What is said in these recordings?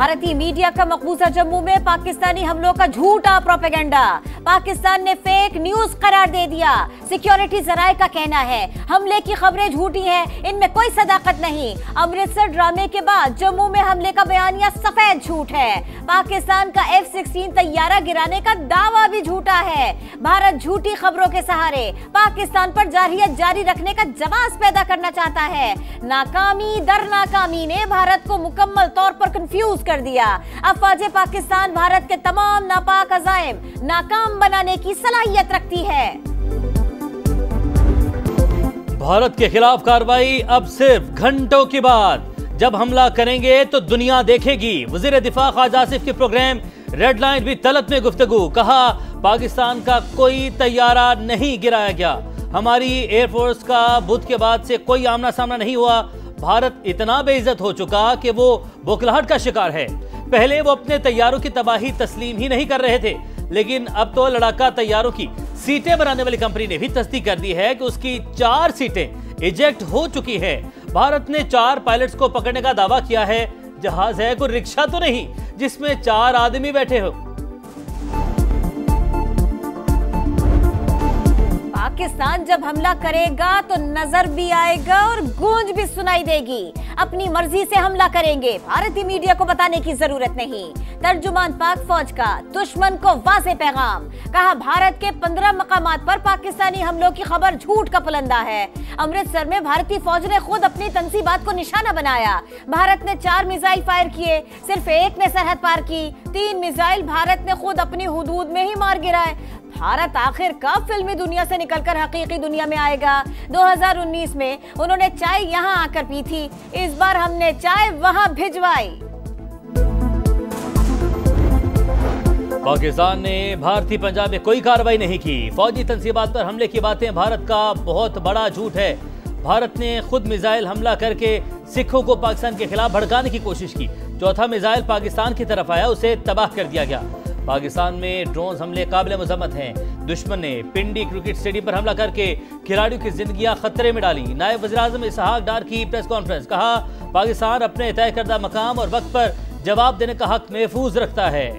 भारतीय मीडिया का मकबूजा जम्मू में पाकिस्तानी हमलों का झूठा प्रोपेगेंडा, पाकिस्तान ने फेक न्यूज करार दे दिया। सिक्योरिटी जराये का कहना है हमले की खबरें झूठी हैं, इनमें कोई सदाकत नहीं। अमृतसर ड्रामे के बाद जम्मू में हमले का बयानिया सफेद झूठ है। पाकिस्तान का F-16 तैयारा गिराने का दावा भी झूठा है। भारत झूठी खबरों के सहारे पाकिस्तान पर जारहियत जारी रखने का जवाब पैदा करना चाहता है। नाकामी दर नाकामी ने भारत को मुकम्मल तौर पर कंफ्यूज कर दिया। अफवाज पाकिस्तान भारत के तमाम नापाक अज़ाइम नाकाम बनाने की सलाहियत रखती है। भारत के खिलाफ कार्रवाई अब सिर्फ घंटों के बाद। जब हमला करेंगे तो दुनिया देखेगी। वज़ीर दिफा ख्वाजा आसिफ के प्रोग्राम रेड लाइन भी तलत में गुफ्तगू। कहा पाकिस्तान का कोई तैयारा नहीं गिराया गया। हमारी एयरफोर्स का बुध के बाद से कोई आमना सामना नहीं हुआ। भारत इतना बेइज्जत हो चुका कि वो बौखलाहट का शिकार है। पहले वो अपने तैयारों की तबाही तस्लीम ही नहीं कर रहे थे, लेकिन अब तो लड़ाका तैयारों की सीटें बनाने वाली कंपनी ने भी तस्दीक कर दी है कि उसकी 4 सीटें इजेक्ट हो चुकी है। भारत ने 4 पायलट्स को पकड़ने का दावा किया है। जहाज है कोई रिक्शा तो नहीं जिसमें 4 आदमी बैठे हो। पाकिस्तान जब हमला करेगा तो नजर भी आएगा और गूंज भी सुनाई देगी। अपनी मर्जी से हमला करेंगे, भारतीय मीडिया को बताने की जरूरत नहीं। तर्जुमान पाक फौज का दुश्मन को वाज़ेह पैगाम। कहा भारत के 15 मकामात पर पाकिस्तानी हमलों की खबर झूठ का पुलंदा है। अमृतसर में भारतीय फौज ने खुद अपनी तंसीबात को निशाना बनाया। भारत ने 4 मिसाइल फायर किए, सिर्फ एक ने सरहद पार की। 3 मिसाइल भारत ने खुद अपनी हुदूद में ही मार गिराए। भारत आखिर कब फिल्मी दुनिया से निकलकर हकीकी दुनिया में आएगा? 2019 में उन्होंने चाय यहां आकर पी थी, इस बार हमने चाय वहां भिजवाई। पाकिस्तान ने भारतीय पंजाब में कोई कार्रवाई नहीं की। फौजी तंसीबात पर हमले की बातें भारत का बहुत बड़ा झूठ है। भारत ने खुद मिसाइल हमला करके सिखों को पाकिस्तान के खिलाफ भड़काने की कोशिश की। चौथा मिसाइल पाकिस्तान की तरफ आया, उसे तबाह कर दिया गया। पाकिस्तान में ड्रोन हमले काबिल मजम्मत हैं। दुश्मन ने पिंडी क्रिकेट स्टेडियम पर हमला करके खिलाड़ियों की जिंदगियां खतरे में डाली। नायब वज़ीर आज़म इसहाक डार की प्रेस कॉन्फ्रेंस। कहा पाकिस्तान अपने तय करदा मकाम और वक्त पर जवाब देने का हक महफूज रखता है।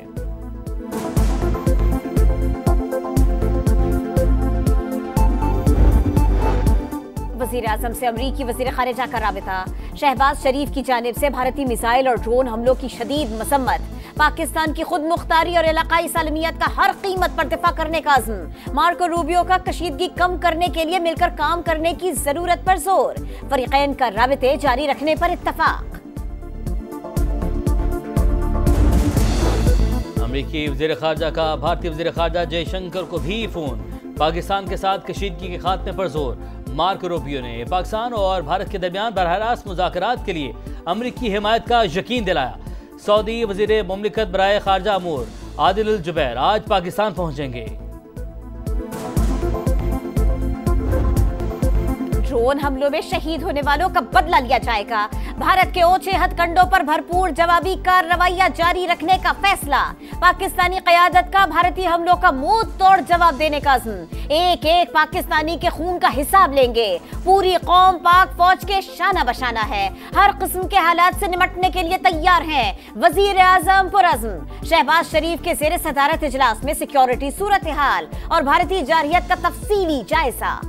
वज़ीर आज़म से अमरीकी वज़ीर ख़ारिजा का राबिता। शहबाज शरीफ की जानिब से भारतीय मिसाइल और ड्रोन हमलों की शदीद मसम्मत। पाकिस्तान की खुद मुख्तारी और इलाकाई सालमियत का हर कीमत पर दिफा करने का अज़्म। मार्को रूबियो का कशीदगी कम करने के लिए मिलकर काम करने की जरूरत पर जोर। फरीक़ैन का राबिते जारी रखने पर इत्तफाक। अमरीकी वज़ीर ख़ारिजा का भारतीय वज़ीर ख़ारिजा जयशंकर को भी फोन। पाकिस्तान के साथ कशीदगी के खात्मे पर जोर। मार्को रूबियो ने पाकिस्तान और भारत के दरमियान बरह-रास्त मुज़ाकरात के लिए अमरीकी हिमायत का यकीन दिलाया। सऊदी वज़ीर मुमलिकत बराए ख़ारिजा अमूर आदिल अल जुबैर आज पाकिस्तान पहुंचेंगे। ड्रोन हमलों में शहीद होने वालों का बदला लिया जाएगा। भारत के ऊंचे हथकंडों पर भरपूर जवाबी कार्रवाइयां जारी रखने का फैसला। पाकिस्तानी क़यादत का भारतीय हमलों का मुंह तोड़ जवाब देने का अज़्म। एक एक पाकिस्तानी के खून का हिसाब लेंगे। पूरी कौम पाक फौज के शाना बशाना है, हर किस्म के हालात से निपटने के लिए तैयार हैं। वज़ीर आज़म पुरअज़्म। शहबाज शरीफ के ज़ेर सदारत इजलास में सिक्योरिटी सूरत हाल और भारतीय जारहियत का तफसीली जायजा।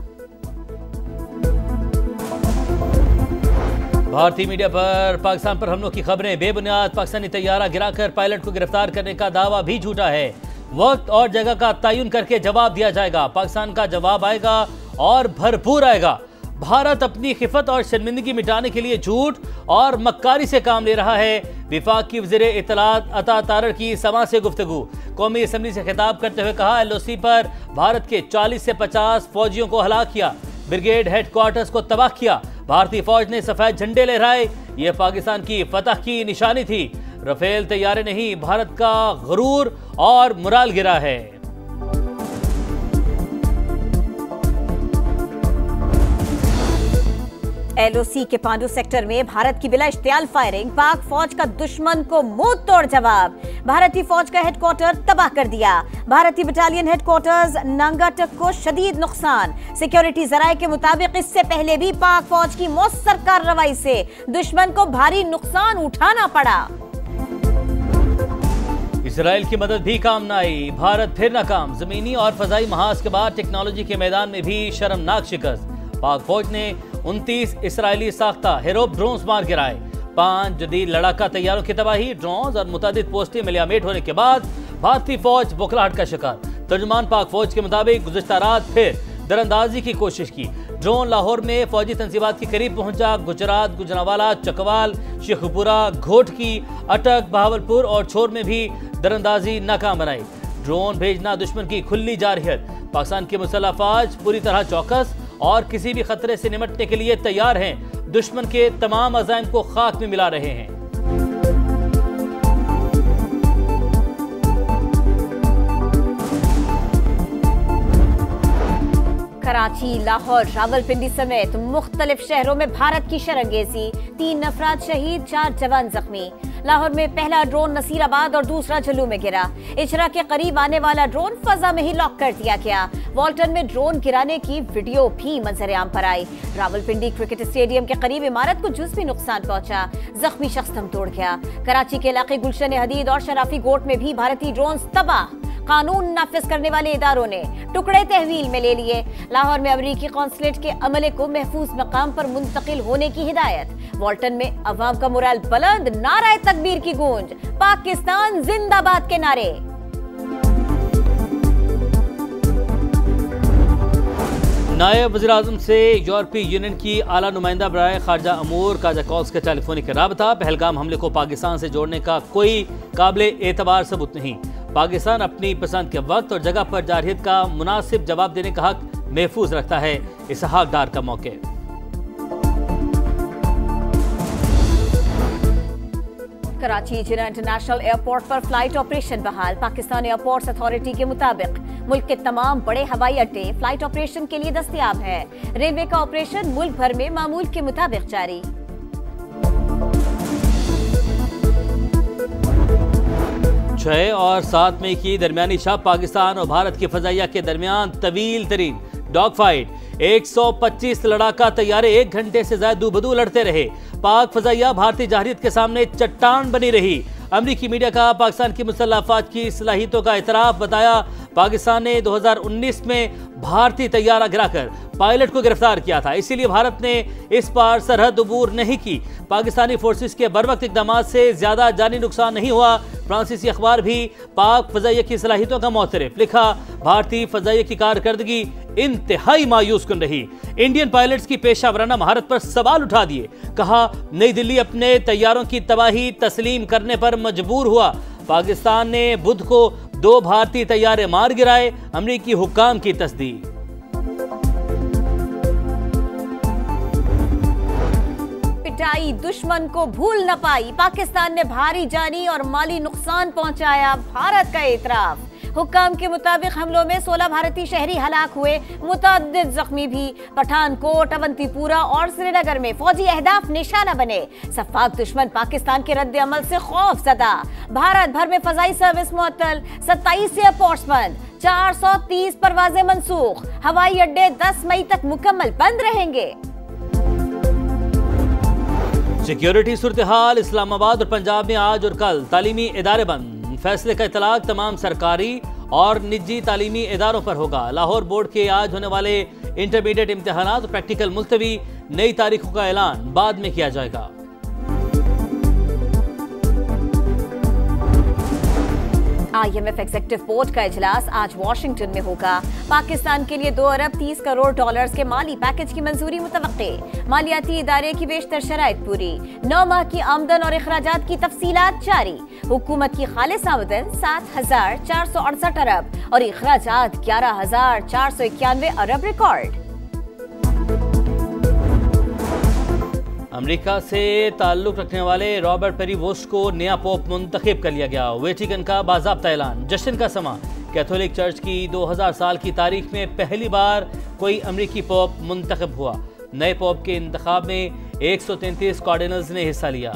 भारतीय मीडिया पर पाकिस्तान पर हमलों की खबरें बेबुनियाद। पाकिस्तानी तैयारा गिराकर पायलट को गिरफ्तार करने का दावा भी झूठा है। वक्त और जगह का तयन करके जवाब दिया जाएगा। पाकिस्तान का जवाब आएगा और भरपूर आएगा। भारत अपनी खिफत और शर्मिंदगी मिटाने के लिए झूठ और मक्कारी से काम ले रहा है। विफाक की वज़ीर इत्तलात अता तारड़ की समा से गुफ्तगू। कौमी असम्बली से खिताब करते हुए कहा LOC पर भारत के 40 से 50 फौजियों को हलाक किया। ब्रिगेड हेडक्वार्टर्स को तबाह किया। भारतीय फौज ने सफेद झंडे लहराए। यह पाकिस्तान की फतह की निशानी थी। रफेल तैयारे नहीं, भारत का गुरूर और मुराल गिरा है। LOC के पांडु सेक्टर में भारत की बिला इश्तियाल फायरिंग। पाक फौज का दुश्मन को मुंह तोड़ जवाब। भारतीय फौज का हेडक्वार्टर तबाह कर दिया। भारतीय बटालियन हेडक्वार्टर्स नांगाटक को शदीद नुकसान। सिक्योरिटी जराये के मुताबिक इससे पहले भी पाक फौज की मौसर कार्रवाई से दुश्मन को भारी नुकसान उठाना पड़ा। इसराइल की मदद भी काम न आई, भारत फिर नाकाम। जमीनी और फजाई महाज के बाद टेक्नोलॉजी के मैदान में भी शर्मनाक शिकस्त। पाक फौज ने 29 इसराइली साख्ता हेरोप ड्रोन्स मार गिराए। 5 जदीद लड़ाका तैयारों की तबाही, ड्रोन्स और मुतादिद पोस्टें मिलियामेट होने के बाद भारतीय फौज बुखलाहट का शिकार। तर्जुमान पाक फौज के मुताबिक गुज़िश्ता रात फिर दरअंदाजी की कोशिश की। ड्रोन लाहौर में फौजी तंजीबात के करीब पहुंचा। गुजरात, गुजरांवाला, चकवाल, शेखपुरा, घोटकी, अटक, बहावलपुर और छोर में भी दरअंदाजी नाकाम बनाई। ड्रोन भेजना दुश्मन की खुली जारहियत। पाकिस्तान की मुसल्लह फौज पूरी तरह चौकस और किसी भी खतरे से निपटने के लिए तैयार हैं। दुश्मन के तमाम अज़ाइम को खाक में मिला रहे हैं। कराची, लाहौर, रावलपिंडी समेत मुख्तलिफ शहरों में भारत की शरंगेजी। 3 अफराद शहीद, 4 जवान जख्मी। लाहौर में पहला ड्रोन नसीराबाद और दूसरा झल्लू में गिरा। इचरा के करीब आने वाला ड्रोन फजा में ही लॉक कर दिया गया। वॉल्टन में ड्रोन गिराने की वीडियो भी मंजर-ए-आम पर आई। रावलपिंडी क्रिकेट स्टेडियम के करीब इमारत को जुज़वी नुकसान पहुंचा। जख्मी शख्स दम तोड़ गया। कराची के इलाके गुलशन हदीद और शराफी गोट में भी भारतीय ड्रोन तबाह। कानून नाफिज करने वाले इदारों ने टुकड़े तहवील में ले लिए। लाहौर में अमरीकी कॉन्सुलेट के अमले को महफूज मकाम पर मुंतकिल होने की हिदायत। वॉल्टन में अवाम का मोराल बुलंद, नाराए तकबीर की गूंज, पाकिस्तान जिंदाबाद के नारे। नायब वज़ीर-ए-आज़म से यूरोपीय यूनियन की आला नुमाइंदा बराए खारजा अमूर काजा कॉल्स का टेलीफोनिक राबता। पहलगाम हमले को पाकिस्तान से जोड़ने का कोई काबिल एतबार सबूत नहीं। पाकिस्तान अपनी पसंद के वक्त और जगह पर जारहियत का मुनासिब जवाब देने का हक महफूज रखता है। इसहाक डार का मौके। कराची जिना इंटरनेशनल एयरपोर्ट पर फ्लाइट ऑपरेशन बहाल। पाकिस्तान एयरपोर्ट्स अथॉरिटी के मुताबिक मुल्क के तमाम बड़े हवाई अड्डे फ्लाइट ऑपरेशन के लिए दस्तयाब है। रेलवे का ऑपरेशन मुल्क भर में मामूल के मुताबिक जारी। 6 और 7 मई की दरमियानी शब पाकिस्तान और भारत की फजाइया के दरमियान तवील तरीन डॉग फाइट। 125 लड़ाका तैयारे 1 घंटे से ज्यादा दूबदू लड़ते रहे। पाक फजाइया भारतीय जारहियत के सामने चट्टान बनी रही। अमरीकी मीडिया का पाकिस्तान की मुसल्लह अफवाज की सलाहियतों का इतराफ बताया। पाकिस्तान ने 2019 में भारतीय तैयारा गिराकर पायलट को गिरफ्तार किया था, इसीलिए भारत ने इस बार सरहद अबूर नहीं की। पाकिस्तानी फोर्सेस के बरवक्त इक़दाम से ज्यादा जानी नुकसान नहीं हुआ। फ्रांसीसी अखबार भी पाक फजाइया की सलाहियतों का मोतरफ लिखा। भारतीय फजाइया की कारकर्दगी इंतहाई मायूस कुन रही। इंडियन पायलट्स की पेशा वराना महारत पर सवाल उठा दिए। कहा नई दिल्ली अपने तैयारों की तबाही तस्लीम करने पर मजबूर हुआ। पाकिस्तान ने बुध को 2 भारतीय तैयारे मार गिराए। अमरीकी हुक्काम की तस्दीक। पिटाई दुश्मन को भूल न पाई। पाकिस्तान ने भारी जानी और माली नुकसान पहुंचाया। भारत का एतराफ। हुक्काम के मुताबिक हमलों में 16 भारतीय शहरी हलाक हुए, मुतअद्दिद जख्मी भी। पठानकोट, अवंतीपुरा और श्रीनगर में फौजी अहदाफ निशाना बने। सफाक दुश्मन पाकिस्तान के रद्द अमल से खौफ ज़दा। भारत भर में फजाई सर्विस मुअत्तल, 27 एयरपोर्ट्स बंद, 430 परवाजें मनसूख। हवाई अड्डे 10 मई तक मुकम्मल बंद रहेंगे। सिक्योरिटी सूरत हाल। इस्लामाबाद और पंजाब में आज और कल तालीमी इदारे बंद। फैसले का इतलाक तमाम सरकारी और निजी तालीमी इदारों पर होगा। लाहौर बोर्ड के आज होने वाले इंटरमीडिएट इम्तिहानात और प्रैक्टिकल मुलतवी। नई तारीखों का ऐलान बाद में किया जाएगा। IMF एग्जीक्यूटिव बोर्ड का इजलास आज वाशिंगटन में होगा। पाकिस्तान के लिए $2 अरब 30 करोड़ के माली पैकेज की मंजूरी मुतवक्के। मालियाती इदारे की बेशतर शराइत पूरी। 9 माह की आमदन और अखराजात की तफसीलात जारी। हुकूमत की खालिस आमदन 7,468 अरब और अखराजात 11,491 अरब रिकॉर्ड। अमेरिका से ताल्लुक रखने वाले रॉबर्ट पेरीवोस्ट को नया पोप मुंतखब कर लिया गया। वेटिकन का बाज़ाब्ता ऐलान। जश्न का समा। कैथोलिक चर्च की 2000 साल की तारीख में पहली बार कोई अमेरिकी पोप मुंतखब हुआ। नए पोप के इंतखाब में 133 कार्डिनल्स ने हिस्सा लिया।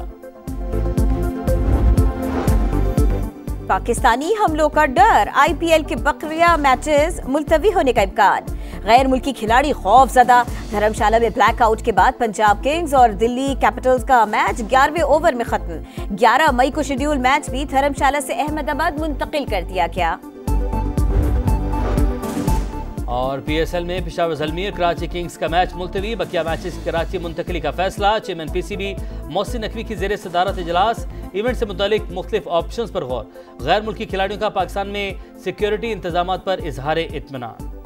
पाकिस्तानी हमलों का डर, IPL के बकरिया मैचेस मुलतवी होने का इम्कान। गैर मुल्की खिलाड़ी खौफजदा, धर्मशाला में ब्लैकआउट के बाद पंजाब किंग्स और दिल्ली कैपिटल्स का मैच 11वें ओवर में खत्म। 11 मई को शेड्यूल मैच भी धर्मशाला से अहमदाबाद मुंतकिल कर दिया गया। और PSL में पेशावर ज़ल्मीर कराची किंग्स का मैच मुलतवी, बकिया मैचेस कराची मुंतकली का फैसला। चेयरमैन PCB मोहसिन नकवी की ज़ेरे सदारत इजलास, इवेंट से मुतालिक मुख्तलिफ ऑप्शंस पर गौर। गैर मुल्की खिलाड़ियों का पाकिस्तान में सिक्योरिटी इंतजामात पर इजहार इत्मीनान।